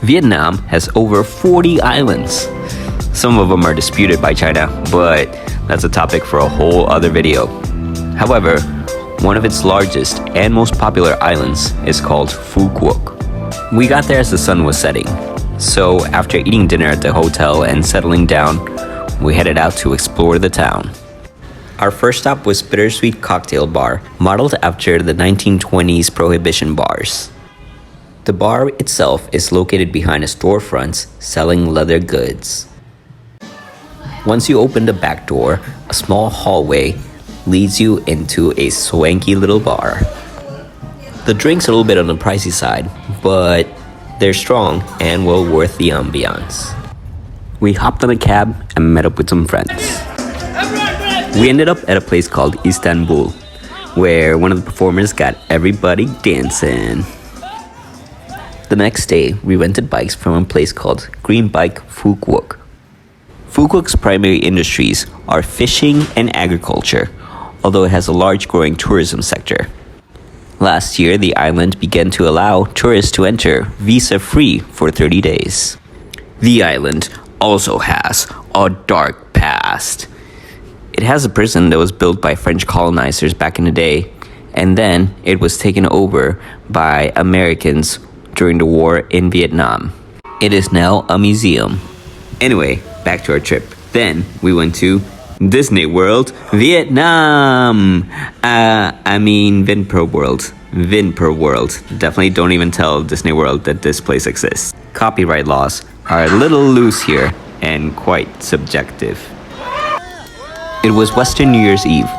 Vietnam has over 40 islands. Some of them are disputed by China, but that's a topic for a whole other video. However, one of its largest and most popular islands is called Phu Quoc. We got there as the sun was setting, so after eating dinner at the hotel and settling down, we headed out to explore the town. Our first stop was Bittersweet Cocktail Bar, modeled after the 1920s prohibition bars. The bar itself is located behind a storefront selling leather goods. Once you open the back door, a small hallway leads you into a swanky little bar. The drink's a little bit on the pricey side, but they're strong and well worth the ambiance. We hopped on a cab and met up with some friends. We ended up at a place called Istanbul, where one of the performers got everybody dancing. The next day, we rented bikes from a place called Green Bike Phu Quoc. Phu Quoc's primary industries are fishing and agriculture, although it has a large growing tourism sector. Last year, the island began to allow tourists to enter visa-free for 30 days. The island also has a dark past. It has a prison that was built by French colonizers back in the day, and then it was taken over by Americans during the war in Vietnam. It is now a museum. Anyway, back to our trip. Then we went to Disney World, Vietnam. Vinpearl World. Vinpearl World. Definitely don't even tell Disney World that this place exists. Copyright laws are a little loose here and quite subjective. It was Western New Year's Eve,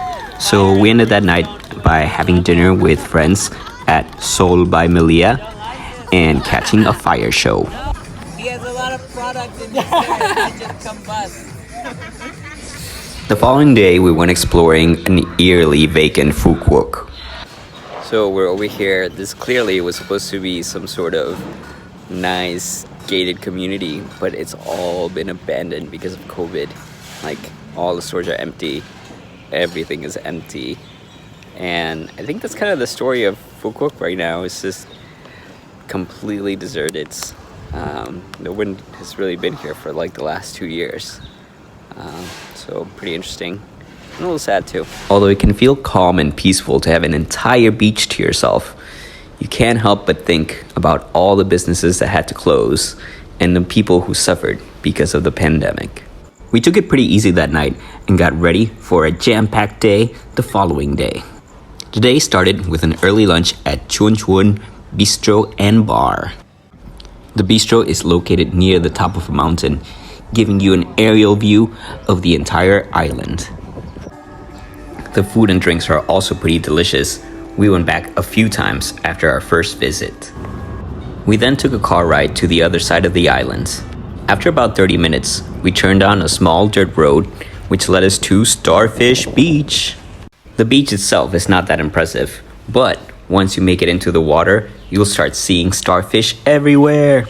so we ended that night by having dinner with friends at Seoul by Melia and catching a fire show. He has a lot of product in his hair. It just combust. The following day, we went exploring an eerily vacant Phu Quoc. So we're over here. This clearly was supposed to be some sort of nice gated community, but it's all been abandoned because of COVID. Like, all the stores are empty. Everything is empty. And I think that's kind of the story of Phu Quoc right now. It's just completely deserted. No one has really been here for like the last 2 years. So pretty interesting. And a little sad too. Although it can feel calm and peaceful to have an entire beach to yourself, you can't help but think about all the businesses that had to close and the people who suffered because of the pandemic. We took it pretty easy that night and got ready for a jam-packed day the following day. The day started with an early lunch at Chuan Chuan Bistro and Bar. The bistro is located near the top of a mountain, giving you an aerial view of the entire island. The food and drinks are also pretty delicious. We went back a few times after our first visit. We then took a car ride to the other side of the island. After about 30 minutes, we turned on a small dirt road, which led us to Starfish Beach. The beach itself is not that impressive, but once you make it into the water, you'll start seeing starfish everywhere.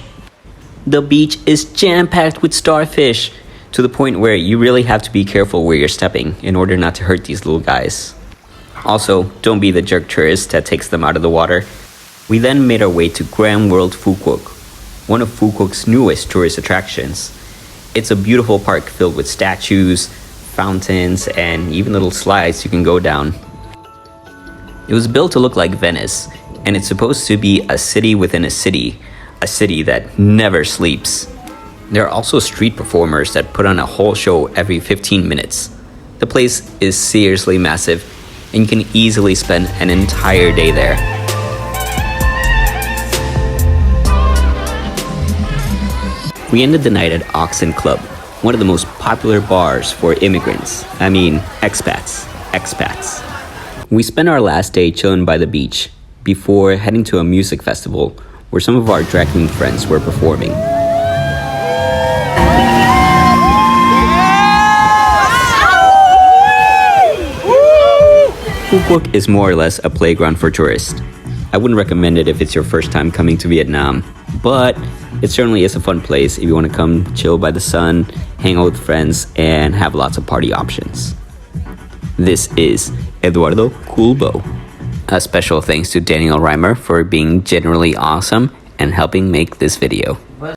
The beach is jam-packed with starfish, to the point where you really have to be careful where you're stepping in order not to hurt these little guys. Also, don't be the jerk tourist that takes them out of the water. We then made our way to Grand World Phu Quoc, one of Phu Quoc's newest tourist attractions. It's a beautiful park filled with statues, fountains, and even little slides you can go down. It was built to look like Venice, and it's supposed to be a city within a city that never sleeps. There are also street performers that put on a whole show every 15 minutes. The place is seriously massive, and you can easily spend an entire day there. We ended the night at Oxen Club, one of the most popular bars for immigrants. Expats. We spent our last day chilling by the beach before heading to a music festival where some of our drag queen friends were performing. Phu Quoc is more or less a playground for tourists. I wouldn't recommend it if it's your first time coming to Vietnam, but it certainly is a fun place if you want to come chill by the sun, hang out with friends, and have lots of party options. This is Eduardo Culbo. A special thanks to Daniel Reimer for being generally awesome, and helping make this video.